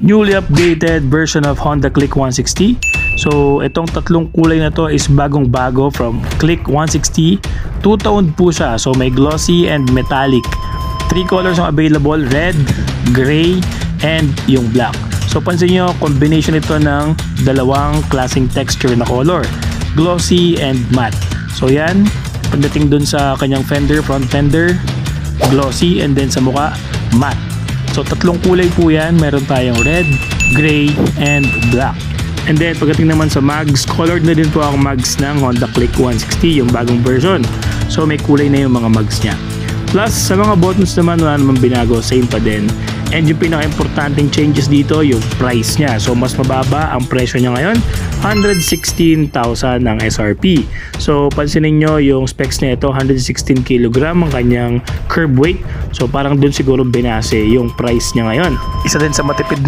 newly updated version of Honda Click 160. So itong tatlong kulay na to is bagong bago from Click 160. Two-toned po siya, so may glossy and metallic. 3 colors ang available, red, gray, and yung black. So pansin nyo, combination ito ng dalawang klaseng texture na color, glossy and matte. So yan, pagdating dun sa kanyang fender, front fender, glossy, and then sa mukha, matte. So tatlong kulay po yan, meron tayong red, gray, and black. And then pagdating naman sa mags, colored na din po ang mags ng Honda Click 160, yung bagong version. So may kulay na yung mga mags niya. Plus sa mga buttons naman, wala namang binago, same pa din. And yung pinaka-importanting changes dito, yung price niya. So mas mababa ang presyo niya ngayon, 116,000 ang SRP. So pansinin nyo yung specs nito, 116 kg ang kanyang curb weight. So parang dun siguro binase yung price niya ngayon. Isa din sa matipid